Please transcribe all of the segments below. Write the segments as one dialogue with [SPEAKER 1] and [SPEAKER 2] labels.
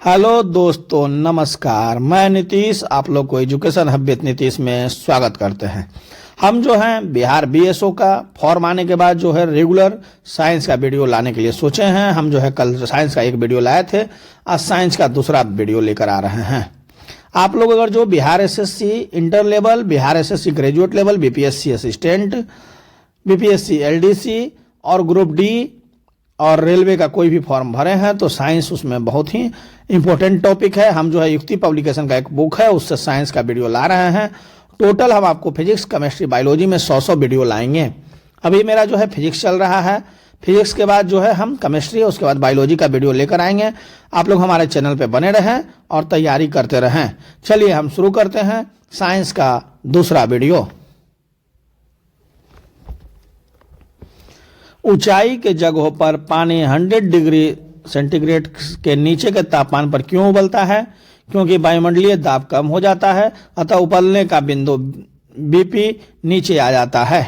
[SPEAKER 1] Hello दोस्तों, नमस्कार। मैं नीतीश, आप लोग को एजुकेशन हब विद नीतीश में स्वागत करते हैं। हम जो हैं बिहार बीएसओ का फॉर्म आने के बाद जो है रेगुलर साइंस का वीडियो लाने के लिए सोचे हैं। हम जो है कल साइंस का एक वीडियो लाए थे, आज साइंस का दूसरा वीडियो लेकर आ रहे हैं। आप लोग अगर जो Bihar SSC inter level, Bihar SSC graduate level, BPSC assistant, BPSC LDC और ग्रुप डी और रेलवे का कोई भी फॉर्म भरे हैं तो साइंस उसमें बहुत ही इंपॉर्टेंट टॉपिक है। हम जो है युक्ति पब्लिकेशन का एक बुक है, उससे साइंस का वीडियो ला रहे हैं। टोटल हम आपको फिजिक्स, केमिस्ट्री, बायोलॉजी में 100 वीडियो लाएंगे। अभी मेरा जो है फिजिक्स चल रहा है, फिजिक्स के बाद जो है हम केमिस्ट्री, उसके बाद बायोलॉजी का वीडियो लेकर आएंगे। आप लोग हमारे चैनल पे बने रहें और तैयारी करते रहें। चलिए हम शुरू करते हैं साइंस का दूसरा वीडियो। ऊंचाई के जगहों पर पानी 100 डिग्री सेंटीग्रेड के नीचे के तापमान पर क्यों उबलता है? क्योंकि वायुमंडलीय दाब कम हो जाता है, अतः उबलने का बिंदु बीपी नीचे आ जाता है।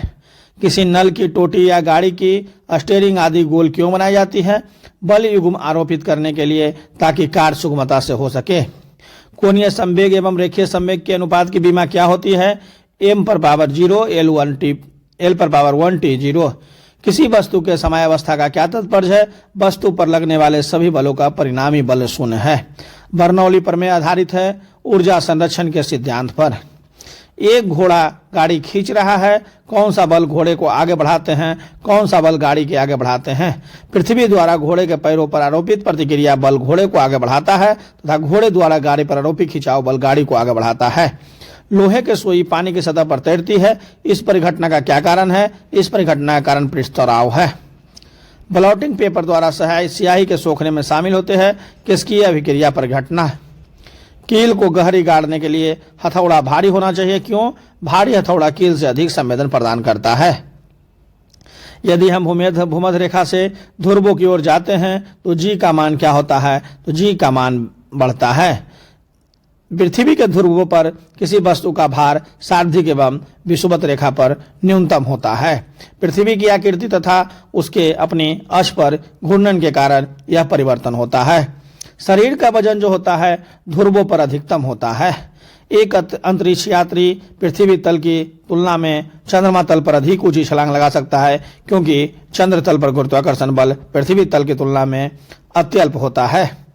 [SPEAKER 1] किसी नल की टोटी या गाड़ी की स्टीयरिंग आदि गोल क्यों बनाई जाती है? बल युग्म आरोपित करने के लिए, ताकि कार्य सुगमता से हो सके। कोणीय संवेग एवं रेखीय संवेग के अनुपात की विमा क्या होती है? m पर पावर 0 L पर पावर 1 T 0। किसी वस्तु के समयावस्था का क्या तात्पर्य है? वस्तु पर लगने वाले सभी बलों का परिणामी बल शून्य है। बर्नौली प्रमेय आधारित है ऊर्जा संरक्षण के सिद्धांत पर। एक घोड़ा गाड़ी खींच रहा है, कौन सा बल घोड़े को आगे बढ़ाते हैं, कौन सा बल गाड़ी के आगे बढ़ाते हैं? पृथ्वी द्वारा घोड़े के पैरों पर आरोपित प्रतिक्रिया बल घोड़े को आगे बढ़ाता है तथा घोड़े द्वारा गाड़ी पर आरोपित खिंचाव बल गाड़ी को आगे बढ़ाता है। लोहे के सुई पानी की सतह पर तैरती है, इस परिघटना का क्या कारण है? इस परिघटना का कारण पृष्ठतराव है। ब्लॉटिंग पेपर द्वारा स्याही के सोखने में शामिल होते हैं किसकी अभिक्रिया परिघटना? कील को गहरी गाड़ने के लिए हथौड़ा भारी होना चाहिए, क्यों? भारी हथौड़ा कील से अधिक संवेदन प्रदान करता है। यदि हम भूमध्य रेखा से ध्रुवों की ओर जाते हैं तो जी का मान क्या होता है? तो जी का मान बढ़ता है। पृथ्वी के ध्रुवों पर किसी वस्तु का भार सार्वधिक एवं विषुवत रेखा पर न्यूनतम होता है। पृथ्वी की आकृति तथा उसके अपनी अक्ष पर घूर्णन के कारण यह परिवर्तन होता है। शरीर का वजन जो होता है ध्रुवों पर अधिकतम होता है। एक अंतरिक्ष यात्री पृथ्वी तल की तुलना में चंद्रमा तल पर अधिक ऊंची छलांग लगा सकता है, क्योंकि चंद्र तल पर गुरुत्वाकर्षण बल पृथ्वी तल की तुलना में अत्यल्प होता है।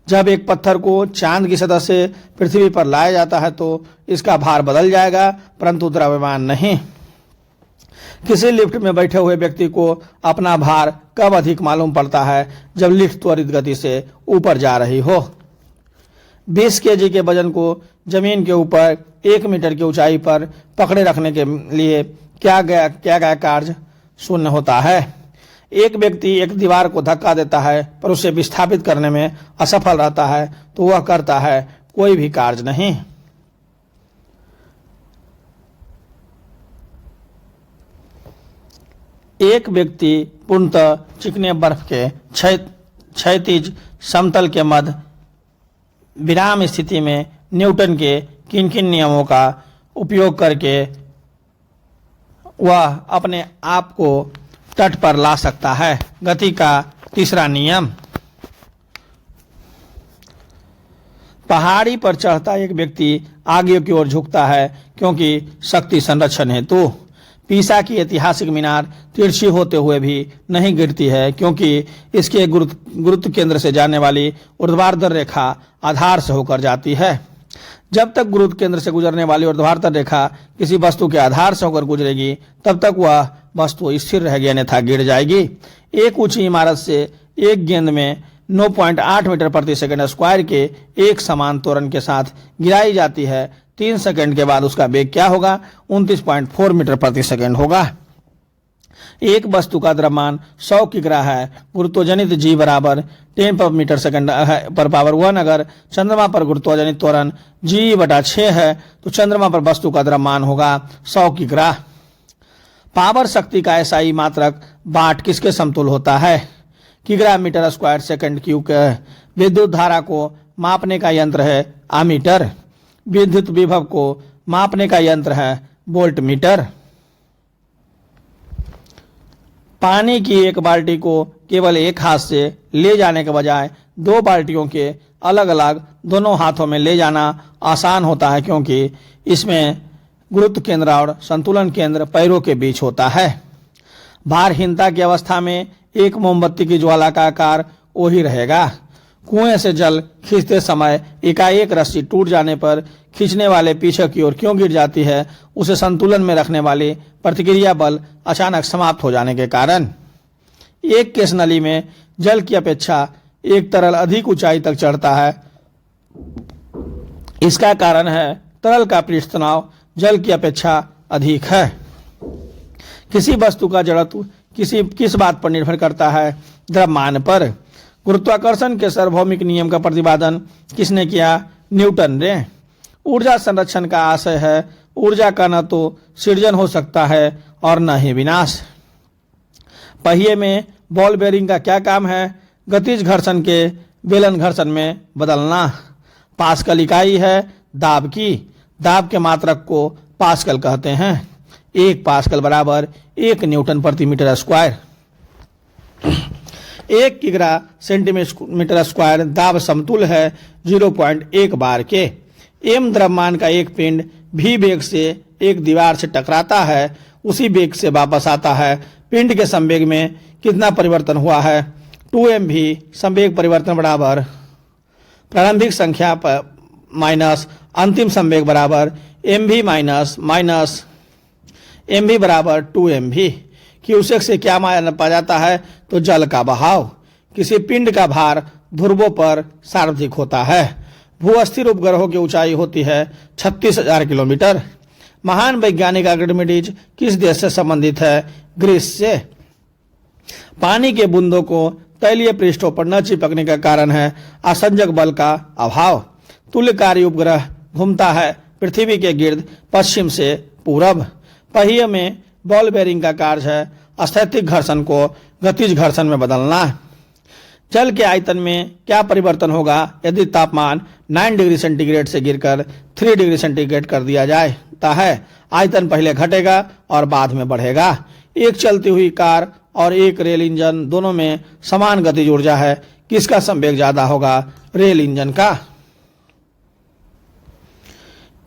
[SPEAKER 1] जब एक पत्थर को चांद की सतह से पृथ्वी पर लाया जाता है तो इसका भार बदल जाएगा, परंतु द्रव्यमान नहीं। किसी लिफ्ट में बैठे हुए व्यक्ति को अपना भार कब अधिक मालूम पड़ता है? जब लिफ्ट त्वरित गति से ऊपर जा रही हो। 20 केजी के वजन को जमीन के ऊपर 1 मीटर की ऊंचाई पर पकड़े रखने के लिए क्या गया कार्य शून्य होता है। एक व्यक्ति एक दीवार को धक्का देता है पर उसे विस्थापित करने में असफल रहता है तो वह करता है कोई भी कार्य नहीं। एक व्यक्ति पूर्णतः चिकने बर्फ के क्षैतिज समतल के मध्य विराम स्थिति में न्यूटन के किन किन नियमों का उपयोग करके वह अपने आप को तट पर ला सकता है? गति का तीसरा नियम। पहाड़ी पर चढ़ता एक व्यक्ति आगे की ओर झुकता है, क्योंकि शक्ति संरक्षण हेतु। पीसा की ऐतिहासिक मीनार तिरछी होते हुए भी नहीं गिरती है, क्योंकि इसके गुरुत्व केंद्र से जाने वाली ऊर्ध्वाधर रेखा आधार से होकर जाती है। जब तक गुरुत्व केंद्र से गुजरने वाली ऊर्ध्वाधर रेखा किसी वस्तु के आधार से होकर गुजरेगी तब तक वह वस्तु स्थिर रहेगी, अन्यथा गिर जाएगी। एक ऊंची इमारत से एक गेंद में 9.8 मीटर प्रति सेकंड स्क्वायर के एक समान त्वरण के साथ गिराई जाती है। 3 सेकंड के बाद उसका वेग क्या होगा? 29.4 मीटर प्रति सेकंड होगा। एक वस्तु का द्रव्यमान 100 किग्रा है। गुरुत्वजनित जी बराबर 10 पर मीटर सेकंड पर पावर 1। अगर चंद्रमा पर गुरुत्वजनित त्वरण G/6 है तो चंद्रमा पर वस्तु का द्रव्यमान होगा 100 किग्रा। पावर शक्ति का एसआई मात्रक वाट किसके समतुल्य होता है? किग्रा मीटर स्क्वायर सेकंड क्यूब। विद्युत धारा को मापने का यंत्र है आमीटर। विद्युत विभव को मापने का यंत्र है वोल्ट मीटर। पानी की एक बाल्टी को केवल एक हाथ से ले जाने के बजाय 2 बाल्टियों के अलग अलग दोनों हाथों में ले जाना आसान होता है, क्योंकि इसमें गुरुत्व केंद्र और संतुलन केंद्र पैरों के बीच होता है। भारहीनता की अवस्था में एक मोमबत्ती की ज्वाला का आकार वही रहेगा। कुएं से जल खींचते समय एकाएक रस्सी टूट जाने पर खींचने वाले पीछे की ओर क्यों गिर जाती है? उसे संतुलन में रखने वाली प्रतिक्रिया बल अचानक समाप्त हो जाने के कारण। एक केस नली में जल की अपेक्षा एक तरल अधिक ऊंचाई तक चढ़ता है। इसका कारण है तरल का पृष्ठ तनाव जल की अपेक्षा अधिक है। किसी वस्तु का जड़त्व किस बात पर निर्भर करता है? द्रव्यमान पर। गुरुत्वाकर्षण के सार्वभौमिक नियम का प्रतिपादन किसने किया? न्यूटन ने। ऊर्जा संरक्षण का आशय है ऊर्जा का न तो सृजन हो सकता है और न ही विनाश। पहिए में बॉल बेरिंग का क्या काम है? गतिज घर्षण के बेलन घर्षण में बदलना। पास्कल इकाई है दाब की। दाब के मात्रक को पास्कल कहते हैं। 1 पास्कल बराबर 1 न्यूटन प्रति मीटर स्क्वायर। 1 किग्रा सेंटीमीटर स्क्वायर दाब समतुल्य है 0.1 बार के। एम द्रव्यमान का एक पिंड भी वेग से एक दीवार से टकराता है, उसी वेग से वापस आता है। पिंड के संवेग में कितना परिवर्तन हुआ है? 2m भी। संवेग परिवर्तन बराबर प्रारंभिक संख्या माइनस अंतिम संवेग बराबर mv माइनस mv बराबर 2mv। क्यूसेक से क्या मापा जाता है? तो जल का बहाव। किसी पिंड का भार ध्रुवों पर सार्वत्रिक होता है। भू अस्थिर उपग्रहों की ऊंचाई होती है 36,000 किलोमीटर। महान वैज्ञानिक आर्किमिडीज किस देश से संबंधित है? ग्रीस से। पानी के बूंदों को तैलीय पृष्ठों पर न चिपकने का कारण है आसंजक बल का अभाव। तुल्यकारी उपग्रह घूमता है पृथ्वी के गिर्द पश्चिम से पूरब। पहिए में बॉल बेरिंग का कार्य है स्थैतिक घर्षण को गतिज घर्षण में बदलना। जल के आयतन में क्या परिवर्तन होगा यदि तापमान 9 डिग्री सेंटीग्रेड से गिरकर 3 डिग्री सेंटीग्रेड कर दिया जाता है? आयतन पहले घटेगा और बाद में बढ़ेगा। एक चलती हुई कार और एक रेल इंजन दोनों में समान गतिज ऊर्जा है, किसका संवेग ज्यादा होगा? रेल इंजन का।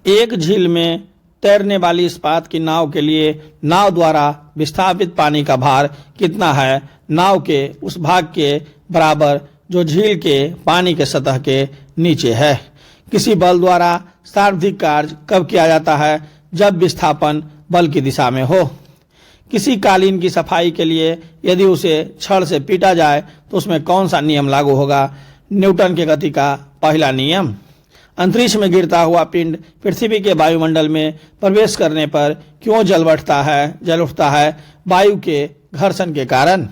[SPEAKER 1] एक झील में तैरने वाली इस्पात की नाव के लिए नाव द्वारा विस्थापित पानी का भार कितना है? नाव के उस भाग के बराबर जो झील के पानी के सतह के नीचे है। किसी बल द्वारा सार्वधिक कार्य कब किया जाता है? जब विस्थापन बल की दिशा में हो। किसी कालीन की सफाई के लिए यदि उसे छड़ से पीटा जाए तो उसमें कौन सा नियम लागू होगा? न्यूटन के गति का पहला नियम। अंतरिक्ष में गिरता हुआ पिंड पृथ्वी के वायुमंडल में प्रवेश करने पर क्यों जल उठता है? वायु के घर्षण के कारण।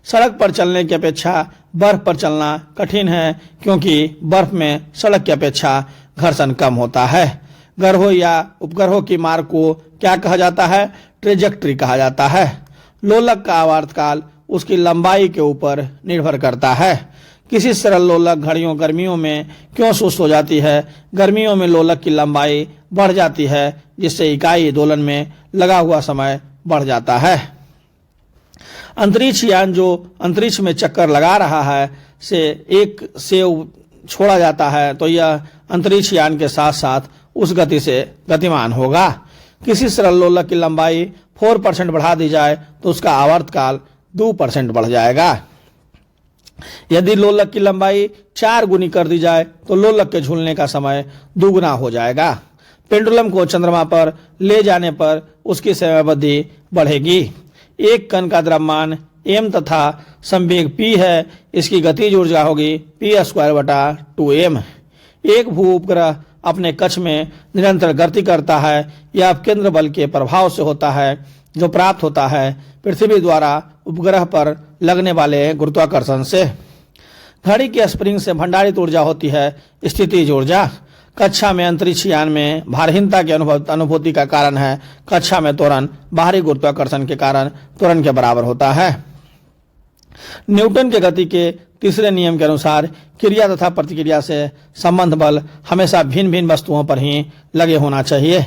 [SPEAKER 1] सड़क पर चलने की अपेक्षा बर्फ पर चलना कठिन है, क्योंकि बर्फ में सड़क की अपेक्षा घर्षण कम होता है। ग्रहों या उपग्रहों की मार्ग को क्या कहा जाता है? ट्रेजेक्ट्री कहा जाता है। लोलक का आवर्तकाल उसकी लंबाई के ऊपर निर्भर करता है। किसी सरल लोलक घड़ियों गर्मियों में क्यों सुस्त हो जाती है? गर्मियों में लोलक की लंबाई बढ़ जाती है, जिससे इकाई दोलन में लगा हुआ समय बढ़ जाता है। अंतरिक्ष यान जो अंतरिक्ष में चक्कर लगा रहा है से छोड़ा जाता है, तो यह अंतरिक्ष यान के साथ साथ उस गति से गतिमान होगा। किसी सरल लोलक की लंबाई 4% बढ़ा दी जाए तो उसका आवर्तकाल 2% बढ़ जाएगा। यदि लोलक की लंबाई 4 गुनी कर दी जाए तो लोलक के झूलने का समय दुगुना हो जाएगा। पेंडुलम को चंद्रमा पर ले जाने पर उसकी समयावधि बढ़ेगी। एक कण का द्रव्यमान m तथा संवेग p है, इसकी गतिज ऊर्जा होगी p²/2m। एक भू उपग्रह अपने कक्ष में निरंतर गति करता है, यह केंद्र बल के प्रभाव से होता है जो प्राप्त होता है पृथ्वी द्वारा उपग्रह पर लगने वाले गुरुत्वाकर्षण से। घड़ी के स्प्रिंग से भंडारित ऊर्जा होती है स्थितिज ऊर्जा। कक्षा में अंतरिक्ष यान में भारहीनता की अनुभूति का कारण है कक्षा में त्वरण बाहरी गुरुत्वाकर्षण के कारण त्वरण के बराबर होता है। न्यूटन के गति के तीसरे नियम के अनुसार क्रिया तथा प्रतिक्रिया से संबंध बल हमेशा भिन्न भिन्न वस्तुओं पर ही लगे होना चाहिए।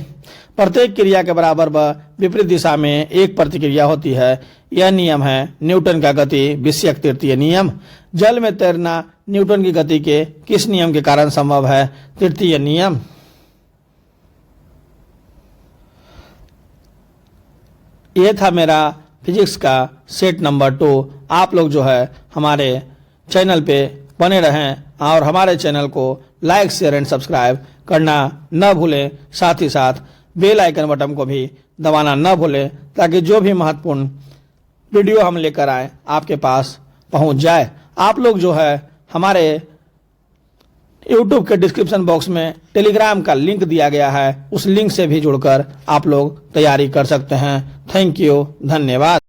[SPEAKER 1] प्रत्येक क्रिया के बराबर व विपरीत दिशा में एक प्रतिक्रिया होती है। यह नियम है न्यूटन का गति विषयक तृतीय नियम। जल में तैरना न्यूटन की गति के किस नियम के कारण संभव है? तृतीय नियम। ये था मेरा फिजिक्स का सेट नंबर 2। आप लोग जो है हमारे चैनल पे बने रहें और हमारे चैनल को लाइक, शेयर एंड सब्सक्राइब करना न भूलें। साथ ही साथ बेल आइकन बटन को भी दबाना न भूलें, ताकि जो भी महत्वपूर्ण वीडियो हम लेकर आए आपके पास पहुंच जाए। आप लोग जो है हमारे YouTube के डिस्क्रिप्शन बॉक्स में टेलीग्राम का लिंक दिया गया है, उस लिंक से भी जुड़कर आप लोग तैयारी कर सकते हैं। थैंक यू, धन्यवाद।